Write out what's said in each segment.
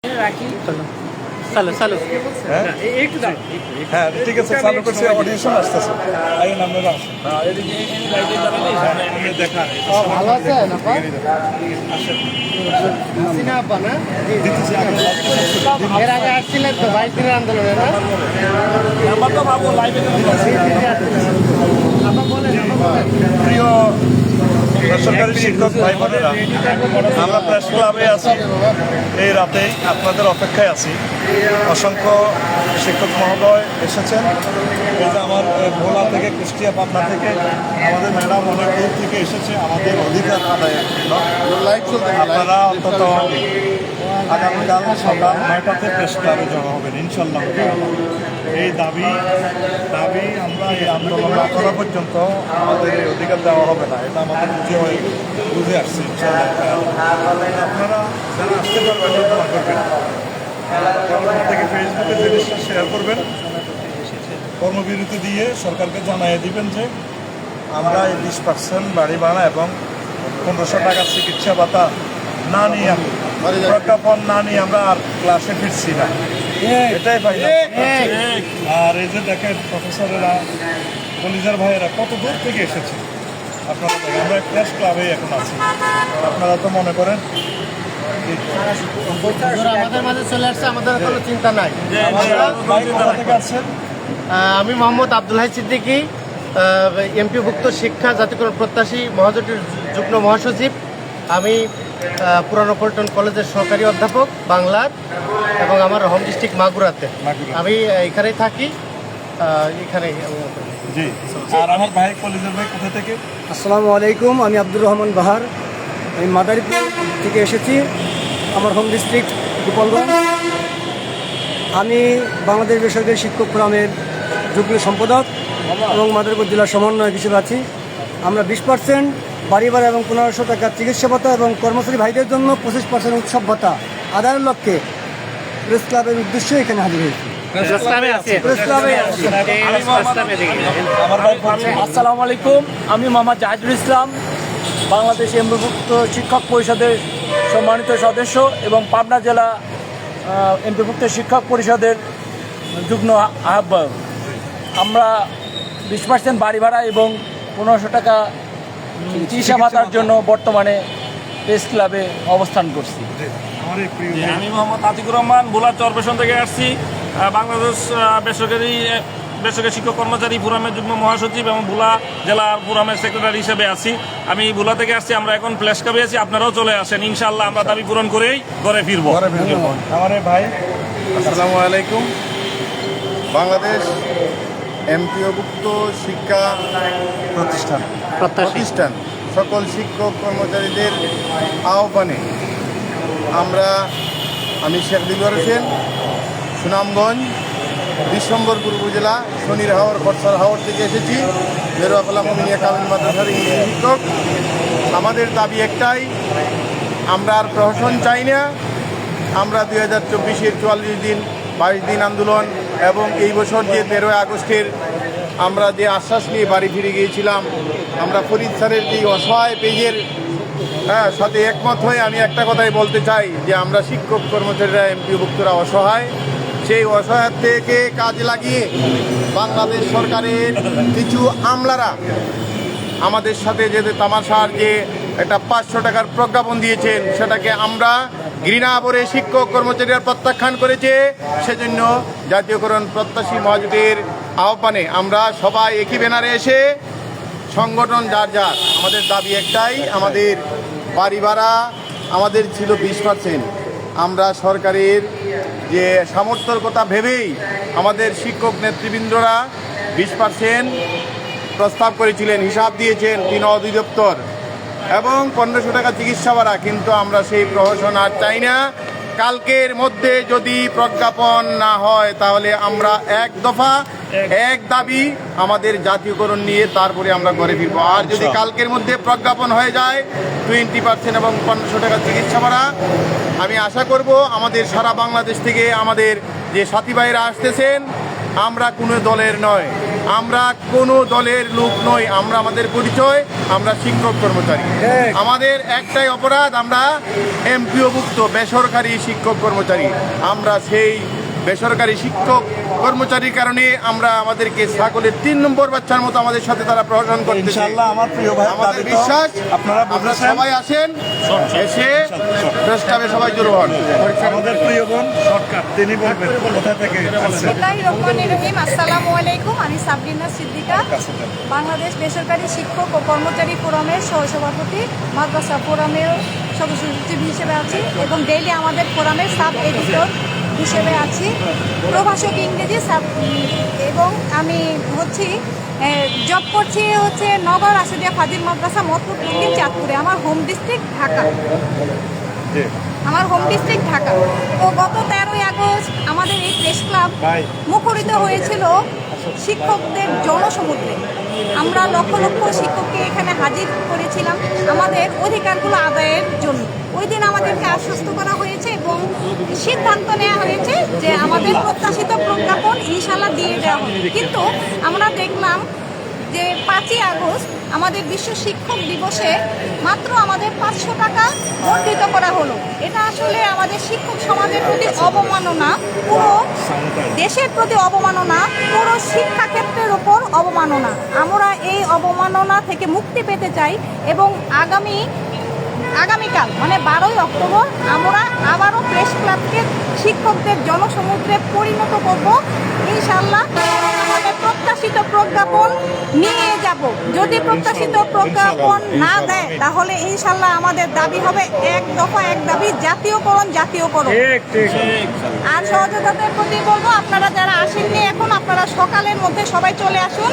রাখি চালু চালু হ্যাঁ একটু দাও হ্যাঁ ঠিক আছে, চালু করছি, অডিশন আসতেছে। আগে আপনারা আসুন, দেখা ভালো আছেন আপা সিনা আপা না দিতেছি আগে এর আগে আসছিলেন তো 22 দিনের আন্দোলনে না আমার তো বাবু লাইভে আপা বলেন প্রিয় বেসরকারি শিক্ষক ভাই বোনেরা, আমরা প্রেস ক্লাবে আছি, এই রাতে আপনাদের অপেক্ষায় আছি। অসংখ্য শিক্ষক মহোদয় এসেছেন। এই যে আমার ভোলা থেকে, কুষ্টিয়া, পাবনা থেকে আমাদের ম্যাডাম অনেক দূর থেকে এসেছে আমাদের অধিকার আদায়ের জন্য। আপনারা অন্তত আগামীকাল সকাল 9টাতে প্রেস ক্লাবে জমা হবেন ইনশাল্লাহ। এই দাবি আমরা এই আন্দোলন না করা পর্যন্ত আমাদের এই অধিকার দেওয়া হবে না, এটা আমাদের বুঝে আসছে ইনশাল্লাহ। আপনারা যারা আসতে পারবেন দোয়া করবেন, থেকে ফেসবুকে জিনিসটা শেয়ার করবেন, কর্মবিরতি দিয়ে সরকারকে জানিয়ে দিবেন যে আমরা এই 20% বাড়ি ভাড়া এবং 1500 টাকার চিকিৎসা ভাতা না নিয়ে, প্রজ্ঞাপন না নিয়ে আমরা আর ক্লাসে ফিরছি না, এটাই ভাই। আর এই যে দেখেন প্রফেসরেরা, কলিজার ভাইয়েরা কত দূর থেকে এসেছে। আপনারা দেখেন আমরা প্রেস ক্লাবে এখন আছি, আপনারা তো মনে করেন আমাদের মাঝে চলে আসছে, আমাদের কোনো চিন্তা নাই। কোথা থেকে আসছেন? আমি মোহাম্মদ আব্দুল হাই সিদ্দিকী, এমপিভুক্ত শিক্ষা জাতীয়করণ প্রত্যাশী মহাজোটের যুগ্ম মহাসচিব। আমি পুরানো পল্টন কলেজের সহকারী অধ্যাপক বাংলার, এবং আমার হোম ডিস্ট্রিক্ট মাগুরাতে। আমি এখানেই থাকি, এখানেই। জি, আর আমার ভাই কলেজের ভাই কোথা থেকে? আসসালামু আলাইকুম, আমি আব্দুর রহমান বাহার, আমি মাদারীপুর থেকে এসেছি। আমার হোম ডিস্ট্রিক্ট গোপালগঞ্জ। আমি বাংলাদেশ বেসরকারি শিক্ষক ফোরামের যুগ্ম সম্পাদক এবং মাদারীপুর জেলার সমন্বয়ক হিসেবে আছি। আমরা 20% বাড়ি ভাড়া এবং 1500 টাকা চিকিৎসা ভাতা এবং কর্মচারী ভাইদের জন্য 25% উৎসব ভাতা আদায়ের লক্ষ্যে প্রেস ক্লাবের উদ্দেশ্যে এখানে হাজির হয়েছি। প্রেস ক্লাবে আছি। আমার ভাই আসসালামু আলাইকুম, আমি মোহাম্মদ জাহিদুল ইসলাম, বাংলাদেশ এমপিভুক্ত শিক্ষক পরিষদের সম্মানিত সদস্য এবং পাবনা জেলা এমপিভুক্ত শিক্ষক পরিষদের যুগ্ম আহ্বায়ক। আমরা 20% বাড়ি ভাড়া এবং 1500 টাকা চিকিৎসা ভাতার জন্য বর্তমানে প্রেস ক্লাবে অবস্থান করছি। আমি মোহাম্মদ আতিকুর রহমান, ভোলা চরপেশন থেকে আসছি। বাংলাদেশ বেসরকারি শিক্ষক কর্মচারী ফোরামের যুগ্ম মহাসচিব এবং ভোলা জেলার ফোরামের সেক্রেটারি হিসেবে আছি। আমি ভোলা থেকে আসছি, আমরা এখন প্লেস ক্লাবে আছি, আপনারাও চলে আসেন, ইনশাআল্লাহ আমরা দাবি পূরণ করেই ঘরে ফিরবো। আমার ভাই আসসালামু আলাইকুম। বাংলাদেশ এমপিওভুক্ত শিক্ষা প্রতিষ্ঠান সকল শিক্ষক কর্মচারীদের আহ্বানে আমি শেখ দিলওয়ার হোসেন, সুনামগঞ্জ বিশ্বম্বরপুর উপজেলা শনির হাওর খরসার হাওর থেকে এসেছি। বেরোয়াকলা মমিনিয়া কামিল মাদ্রাসার ইংরেজি শিক্ষক। আমাদের দাবি একটাই, আমরা আর প্রহসন চাই না। আমরা 2024-এর 44 দিন 22 দিন আন্দোলন এবং এই বছর যে 13 আগস্টের আমরা যে আশ্বাস নিয়ে বাড়ি ফিরে গিয়েছিলাম, আমরা ফরিদ স্যারের যে অসহায় পেজের সাথে একমত হয়ে আমি একটা কথাই বলতে চাই যে আমরা শিক্ষক কর্মচারীরা এমপিভুক্তরা অসহায়। সেই অসহায় থেকে কাজে লাগিয়ে বাংলাদেশ সরকারের কিছু আমলারা আমাদের সাথে যে তামাশার যে একটা 500 টাকার প্রজ্ঞাপন দিয়েছেন, সেটাকে আমরা ঘৃণা ভরে শিক্ষক কর্মচারীরা প্রত্যাখ্যান করেছে। সেজন্য জাতীয়করণ প্রত্যাশী মহাজোটের আহ্বানে আমরা সবাই একই ব্যানারে এসে সংগঠন যার আমাদের দাবি একটাই, আমাদের বাড়ি ভাড়া আমাদের ছিল 20%। আমরা সরকারের যে সামর্থ্যর কথা ভেবেই আমাদের শিক্ষক নেতৃবৃন্দরা 20% প্রস্তাব করেছিলেন, হিসাব দিয়েছেন 3 অধিদপ্তর, এবং 1500 টাকা চিকিৎসা ভাড়া। কিন্তু আমরা সেই প্রহসন আর চাই না। কালকের মধ্যে যদি প্রজ্ঞাপন না হয় তাহলে আমরা এক দফা এক দাবি আমাদের জাতীয়করণ নিয়ে তারপরে আমরা ঘরে ফিরবো। আর যদি কালকের মধ্যে প্রজ্ঞাপন হয়ে যায় 20% এবং 1500 টাকা চিকিৎসা ভাড়া, আমি আশা করব আমাদের সারা বাংলাদেশ থেকে আমাদের যে সাথী ভাইরা আসতেছেন, আমরা কোনো দলের নয়, আমরা কোনো দলের লোক নই, আমরা আমাদের পরিচয় আমরা শিক্ষক কর্মচারী। আমাদের একটাই অপরাধ, আমরা এমপিওভুক্ত বেসরকারি শিক্ষক কর্মচারী। আমরা সেই বেসরকারি শিক্ষক কর্মচারীর কারণে আমরা আমাদেরকে ছাগলের 3 নম্বর বাচ্চার মতো আমাদের সাথে তারা প্রশাসন করতেছে। ইনশাআল্লাহ আমার প্রিয় ভাই আমাদের বিশ্বাস আপনারা আমরা বুঝেছেন। সবাই আসেন, এসে প্রেস ক্লাবে সবাই জড়ো হন। আমাদের প্রিয় বোন সরকার তিনি বলবেন কোথা থেকে আসছেন। বিসমিল্লাহির রহমানির রহিম। আসসালামু আলাইকুম। আমি সাবরিনা সিদ্দিকা, বাংলাদেশ বেসরকারি শিক্ষক ও কর্মচারী ফোরামের সহসভাপতি, মাদ্রাসা ফোরামের সদস্য সচিব হিসেবে আছি এবং ডেইলি আমাদের ফোরামের সাব এডিটর হিসেবে আছি, প্রভাষক ইংরেজি এবং আমি জব করছি নগর আশুলিয়া ফাজিল মাদ্রাসা মতপুর দক্ষিণ চাঁদপুরে। আমার হোম ডিস্ট্রিক্ট ঢাকা। তো গত 13ই আগস্ট আমাদের এই প্রেস ক্লাব মুখরিত হয়েছিল শিক্ষকদের জনসমুদ্রে। আমরা লক্ষ লক্ষ শিক্ষককে এখানে হাজির করেছিলাম আমাদের অধিকারগুলো আদায়ের জন্য। ওই দিন আমাদেরকে আশ্বস্ত করা হয়েছে এবং সিদ্ধান্ত নেওয়া হয়েছে যে আমাদের প্রত্যাশিত প্রজ্ঞাপন ইনশাল্লাহ দিয়ে দেওয়া হবে। কিন্তু আমরা দেখলাম যে 5ই আগস্ট আমাদের বিশ্ব শিক্ষক দিবসে মাত্র আমাদের 500 টাকা বর্ধিত করা হলো। এটা আসলে আমাদের শিক্ষক সমাজের প্রতি অবমাননা, পুরো দেশের প্রতি অবমাননা, পুরো শিক্ষাক্ষেত্রের উপর অবমাননা। আমরা এই অবমাননা থেকে মুক্তি পেতে চাই এবং আগামীকাল মানে 12ই অক্টোবর আমরা আবারও প্রেস ক্লাবকে শিক্ষকদের জনসমুদ্রে পরিণত করব ইনশাল্লাহ। আমাদের প্রত্যাশিত প্রজ্ঞাপন নিয়ে যাব। যদি প্রত্যাশিত প্রজ্ঞাপন না দেয় তাহলে ইনশাল্লাহ আমাদের দাবি হবে এক দফা এক দাবি, জাতীয়করণ। আর সহযোগিতার প্রতি বলবো, আপনারা যারা আসেননি এখন, আপনারা সকালের মধ্যে সবাই চলে আসুন।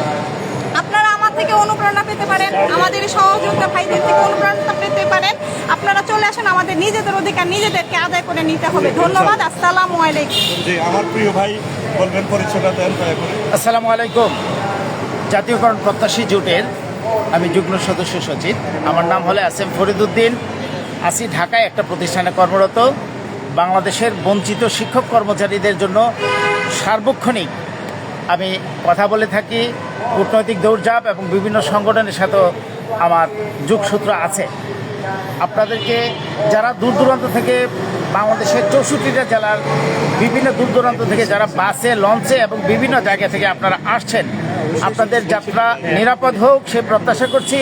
আপনারা আমার থেকে অনুপ্রেরণা পেতে পারেন, আমাদের সহযোগিতা ভাইদের থেকে অনুপ্রেরণা পেতে পারেন। আপনারা চলে আসুন, আমাদের নিজেদের অধিকার নিজেদেরকে আদায় করে নিতে হবে। ধন্যবাদ। আসসালামু আলাইকুম। জি, আমার প্রিয় ভাই বলবেন পরিচয়টা দেন দয়া করে। আসসালামু আলাইকুম। জাতীয়করণ প্রত্যাশী জোটের আমি যুগ্ম সদস্য সচিব। আমার নাম হলো এসএম ফরিদউদ্দিন। আছি ঢাকায় একটা প্রতিষ্ঠানে কর্মরত। বাংলাদেশের বঞ্চিত শিক্ষক কর্মচারীদের জন্য সার্বক্ষণিক আমি কথা বলে থাকি। কূটনৈতিক দৌড়ঝাঁপ এবং বিভিন্ন সংগঠনের সাথেও আমার যোগসূত্র আছে। আপনাদেরকে যারা দূর দূরান্ত থেকে, বাংলাদেশের 64টা জেলার বিভিন্ন দূর দূরান্ত থেকে যারা বাসে, লঞ্চে এবং বিভিন্ন জায়গা থেকে আপনারা আসছেন, আপনাদের যাত্রা নিরাপদ হোক সে প্রত্যাশা করছি।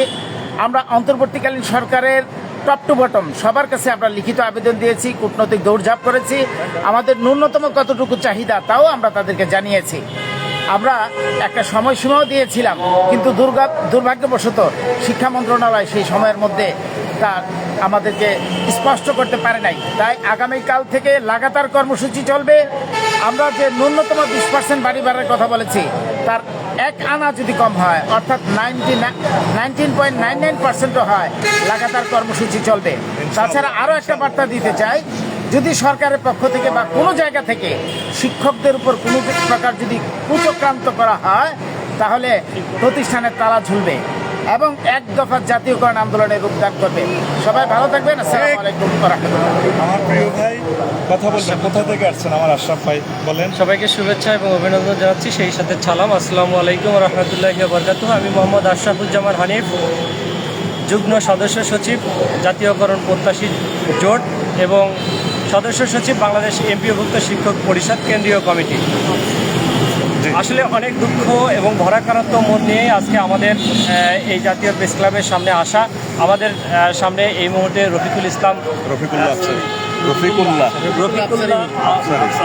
আমরা অন্তর্বর্তীকালীন সরকারের টপ টু বটম সবার কাছে আমরা লিখিত আবেদন দিয়েছি, কূটনৈতিক দৌড়ঝাঁপ করেছি। আমাদের ন্যূনতম কতটুকু চাহিদা তাও আমরা তাদেরকে জানিয়েছি। আমরা একটা সময়সীমাও দিয়েছিলাম, কিন্তু দুর্ভাগ্যবশত শিক্ষা মন্ত্রণালয় সেই সময়ের মধ্যে তার আমাদেরকে স্পষ্ট করতে পারে নাই। তাই আগামীকাল থেকে লাগাতার কর্মসূচি চলবে। আমরা যে ন্যূনতম 20% বাড়ি ভাড়ার কথা বলেছি, তার 1 আনা যদি কম হয়, অর্থাৎ 19.99% হয়, লাগাতার কর্মসূচি চলবে। তাছাড়া আরও একটা বার্তা দিতে চাই, যদি সরকারের পক্ষ থেকে বা কোনো জায়গা থেকে শিক্ষকদের উপর কোনো প্রকার যদি কুচক্রান্ত করা হয়, তাহলে প্রতিষ্ঠানের তালা ঝুলবে এবং এক দফা জাতীয়করণ আন্দোলনের রূপদান করবে। সবাই ভালো থাকবেন। আসসালামু আলাইকুম ওয়া রাহমাতুল্লাহ। আমার প্রিয় ভাই কথা বলবেন কোথা থেকে আসছেন। আমার আশরাফ ভাই বলেন। সবাইকে শুভেচ্ছা এবং অভিনন্দন জানাচ্ছি, সেই সাথে সালাম। আসসালামু আলাইকুম ওয়া রাহমাতুল্লাহি ওয়া বারাকাতুহু। আমি মোহাম্মদ আশরাফুজ্জামান হানিফ, যুগ্ম সদস্য সচিব জাতীয়করণ প্রত্যাশী জোট এবং সদস্য সচিব বাংলাদেশ এমপিওভুক্ত শিক্ষক পরিষদ কেন্দ্রীয় কমিটি। আসলে অনেক দুঃখ এবং ভরাক্রান্ত মন নিয়ে আজকে আমাদের এই জাতীয় প্রেস ক্লাবের সামনে আসা। আমাদের সামনে এই মুহূর্তে রফিকুল্লাহ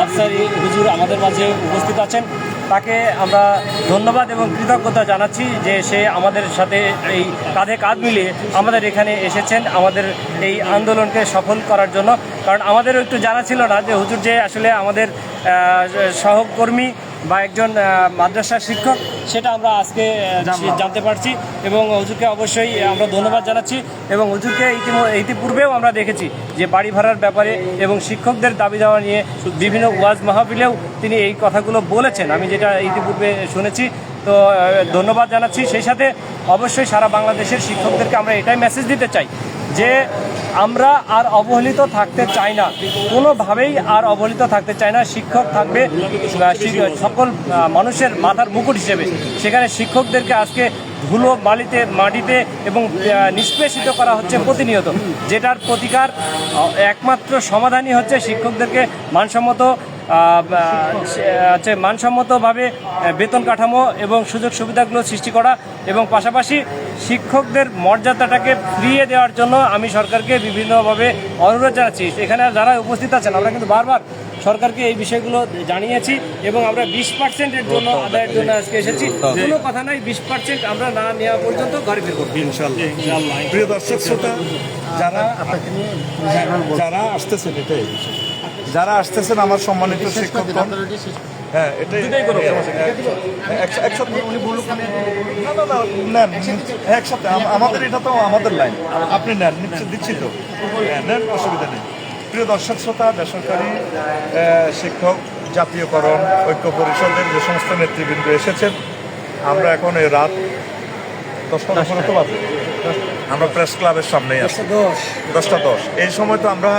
আফসারি হুজুর আমাদের মাঝে উপস্থিত আছেন। তাকে আমরা ধন্যবাদ এবং কৃতজ্ঞতা জানাচ্ছি যে সে আমাদের সাথে এই কাঁধে কাঁধ মিলিয়ে আমাদের এখানে এসেছেন আমাদের এই আন্দোলনকে সফল করার জন্য। কারণ আমাদেরও একটু জানা ছিল না যে হুজুর যে আসলে আমাদের সহকর্মী বা একজন মাদ্রাসার শিক্ষক, সেটা আমরা আজকে জানতে পারছি এবং হুজুরকে অবশ্যই আমরা ধন্যবাদ জানাচ্ছি। এবং হুজুরকে ইতিপূর্বেও আমরা দেখেছি যে বাড়ি ভাড়ার ব্যাপারে এবং শিক্ষকদের দাবি দেওয়া নিয়ে বিভিন্ন ওয়াজ মাহফিলেও তিনি এই কথাগুলো বলেছেন, আমি যেটা ইতিপূর্বে শুনেছি। তো ধন্যবাদ জানাচ্ছি। সেই সাথে অবশ্যই সারা বাংলাদেশের শিক্ষকদেরকে আমরা এটাই মেসেজ দিতে চাই যে আমরা আর অবহেলিত থাকতে চাই না, কোনোভাবেই আর অবহেলিত থাকতে চাই না। শিক্ষক থাকবে সকল মানুষের মাথার মুকুট হিসেবে। সেখানে শিক্ষকদেরকে আজকে ধুলো মাটিতে এবং নিষ্পেষিত করা হচ্ছে প্রতিনিয়ত, যেটার প্রতিকার একমাত্র সমাধানই হচ্ছে শিক্ষকদেরকে মানসম্মতভাবে বেতন কাঠামো এবং সুযোগ সুবিধাগুলো সৃষ্টি করা, এবং পাশাপাশি শিক্ষকদের মর্যাদাটাকে ফিরিয়ে দেওয়ার জন্য আমি সরকারকে বিভিন্নভাবে অনুরোধ জানাচ্ছি। এখানে যারা উপস্থিত আছেন আমরা কিন্তু বারবার সরকারকে এই বিষয়গুলো জানিয়েছি এবং আমরা 20%-এর জন্য আদায়ের জন্য আজকে এসেছি। কোনো কথা নাই, 20% আমরা না নেওয়া পর্যন্ত ঘরে ফিরব ইনশাআল্লাহ। প্রিয় দর্শক শ্রোতা, যারা আসতেছেন, যারা আসতেছেন আমার সম্মানিত শিক্ষকগণ, হ্যাঁ এটাই একসাথে নেন, একসাথে আমাদের এটা তো আমাদের লাইন, আপনি নেন, দিচ্ছি তো, নেন, অসুবিধা নেই। প্রিয় দর্শক শ্রোতা, বেসরকারি শিক্ষক জাতীয়করণ ঐক্য পরিষদের যে সমস্ত নেতৃবৃন্দ এসেছেন, আমরা এখন এই রাত 10টা তো বাজে, আমরা প্রেস ক্লাবের সামনেই আছি, 10টা 10। এই সময় তো আমরা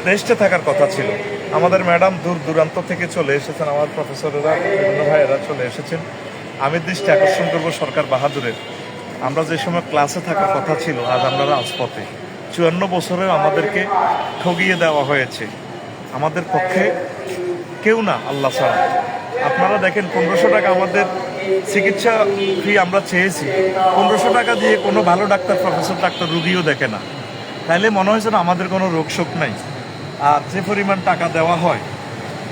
রেস্টে থাকার কথা ছিল। আমাদের ম্যাডাম দূর দূরান্ত থেকে চলে এসেছেন, আমার প্রফেসরেরা, বিভিন্ন ভাইয়েরা চলে এসেছেন। আমি দৃষ্টি আকর্ষণ করব সরকার বাহাদুরের। আমরা যে সময় ক্লাসে থাকার কথা ছিল, আজ আমরা রাজপথে। 54 বছরে আমাদেরকে ঠগিয়ে দেওয়া হয়েছে। আমাদের পক্ষে কেউ না আল্লাহ ছাড়া। আপনারা দেখেন 1500 টাকা আমাদের চিকিৎসা ফি আমরা চেয়েছি, 1500 টাকা দিয়ে কোনো ভালো ডাক্তার, প্রফেসর ডাক্তার রুগীও দেখে না। তাইলে মনে হয়েছে না আমাদের কোনো রোগ শোক নাই। আর যে পরিমাণ টাকা দেওয়া হয়,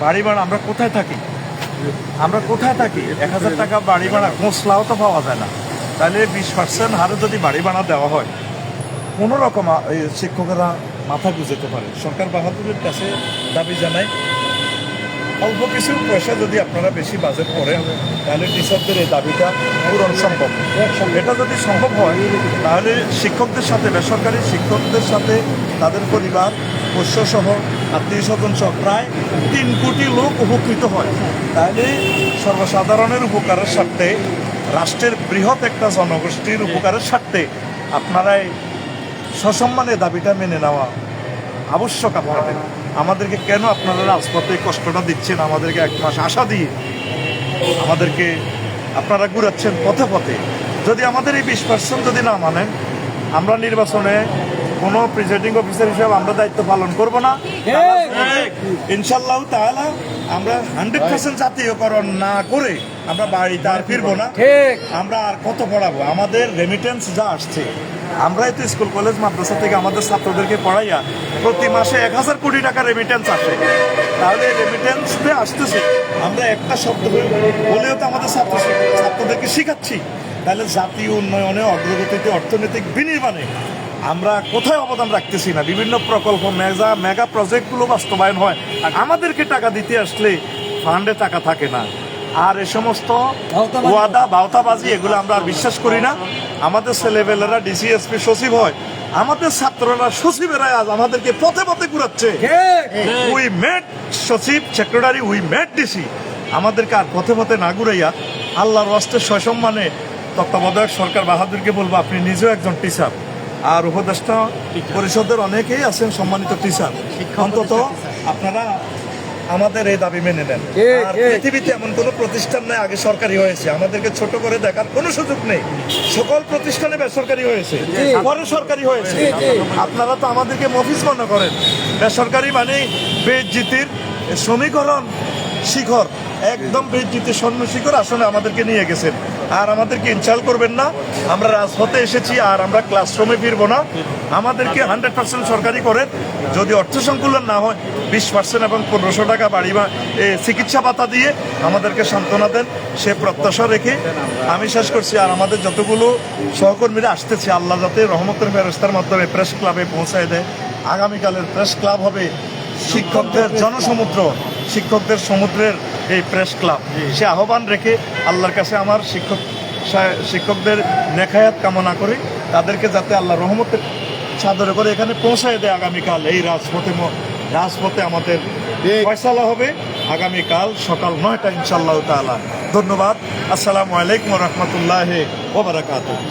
বাড়ি ভাড়া, আমরা কোথায় থাকি? 1000 টাকা বাড়ি ভাড়া মশলাও তো পাওয়া যায় না। তাহলে 20% হারে যদি বাড়ি ভাড়া দেওয়া হয়, কোনো রকম শিক্ষকেরা মাথা গুঁজেতে পারে। সরকার বাহাদুরের কাছে দাবি জানাই, অল্প কিছু পয়সা যদি আপনারা বেশি বাজেট করেন, তাহলে টিচারদের এই দাবিটা পূরণ সম্ভব। এটা যদি সম্ভব হয়, তাহলে শিক্ষকদের সাথে, বেসরকারি শিক্ষকদের সাথে তাদের পরিবার, পোষ্যসহ, আত্মীয় স্বজন সহ প্রায় 3 কোটি লোক উপকৃত হয়। তাহলে সর্বসাধারণের উপকারের স্বার্থে, রাষ্ট্রের বৃহৎ একটা জনগোষ্ঠীর উপকারের স্বার্থে আপনারা সসম্মানে দাবিটা মেনে নেওয়া আবশ্যক। আমাদেরকে কেন আপনারা রাজপথে কষ্টটা দিচ্ছেন? আমাদেরকে 1 মাস আশা দিয়ে আমাদেরকে আপনারা ঘুরাচ্ছেন পথে পথে। যদি আমাদের এই 20% যদি না মানেন, আমরা নির্বাচনে কোনো প্রিজাইডিং অফিসার হিসেবে আমরা দায়িত্ব পালন করব না। ইনশাআল্লাহ তাআলা আমরা 100% জাতীয়করণ না করে আমরা বাড়িতে আর ফিরবো না। আমরা আর কত পড়াবো? আমাদের রেমিটেন্স যা আসছে, আমরাই তো স্কুল কলেজ মাদ্রাসা থেকে আমাদের ছাত্রদেরকে পড়াইয়া প্রতি মাসে 1000 কোটি টাকা রেমিটেন্স আসে। তাহলে রেমিটেন্সে আসতেছে, আমরা একটা শব্দ বলেও তো আমাদের ছাত্রদেরকে শিখাচ্ছি। তাহলে জাতীয় উন্নয়নে, অগ্রগতিতে, অর্থনৈতিক বিনির্মাণে আমরা কোথায় অবদান রাখতেছি না? বিভিন্ন প্রকল্প, মেগা প্রজেক্টগুলো বাস্তবায়ন হয়, আমাদেরকে টাকা দিতে আসলে ফান্ডে টাকা থাকে না। আর এ সমস্ত ওয়াদা, বাউতাবাজি, এগুলো আমরা আর বিশ্বাস করি না। আমাদের ছেলেবেলেরা ডিসিএসপি সচিব হয়, আমাদের ছাত্ররা সচিবেরা আজ আমাদেরকে পথে পথে ঘুরাচ্ছে। উই মেড সচিব, সেক্রেটারি, উই মেড ডিসি। আমাদেরকে আর পথে পথে না ঘুরাইয়া আল্লাহর ওয়াস্তে সসম্মানে তত্ত্বাবধায়ক সরকার বাহাদুরকে বলবো, আপনি নিজেও একজন টিচার, আর উপদেষ্টা পরিষদের অনেকেই আছেন সম্মানিত টিচার, অন্তত আপনারা আমাদের এই দাবি মেনে নেন। আর পৃথিবীতে এমন কোনো প্রতিষ্ঠান নেই আগে সরকারি হয়েছে, আমাদেরকে ছোট করে দেখার কোনো সুযোগ নেই। সকল প্রতিষ্ঠানে বেসরকারি হয়েছে, পরে সরকারি হয়েছে। আপনারা তো আমাদেরকে মফিজ মনে করেন। বেসরকারি মানে বেইজ্জতির সমীকরণ শিখর, একদম বেইজ্জতির স্বর্ণ শিখর আসলে আমাদেরকে নিয়ে গেছেন। আর আমাদেরকে ইনসাল্ট করবেন না। আমরা রাজপথে এসেছি, আর আমরা ক্লাসরুমে ফিরবো না। আমাদেরকে 100% সরকারি করেন। যদি অর্থ সংকুলন না হয়, 20% এবং 1500 টাকা বাড়ি বা চিকিৎসা ভাতা দিয়ে আমাদেরকে সান্ত্বনা দেন, সে প্রত্যাশা রেখে আমি শেষ করছি। আর আমাদের যতগুলো সহকর্মীরা আসতেছে, আল্লাহ যাতে রহমতের ফেরেশতার মাধ্যমে প্রেস ক্লাবে পৌঁছায় দেয়। আগামীকালের প্রেস ক্লাব হবে শিক্ষকদের জনসমুদ্র, শিক্ষকদের সমুদ্রের এই প্রেস ক্লাব। সে আহ্বান রেখে আল্লাহর কাছে আমার শিক্ষকদের নেখায়াত কামনা করে তাদেরকে যাতে আল্লাহ রহমতের চাদরে করে এখানে পৌঁছায় দেয়। আগামীকাল এই রাজপথে আমাদের ফয়সালা হবে আগামীকাল সকাল 9টা ইনশাআল্লাহ তাআলা। ধন্যবাদ। আসসালামু আলাইকুম ওয়া রাহমাতুল্লাহি ওয়া বারাকাতুহু।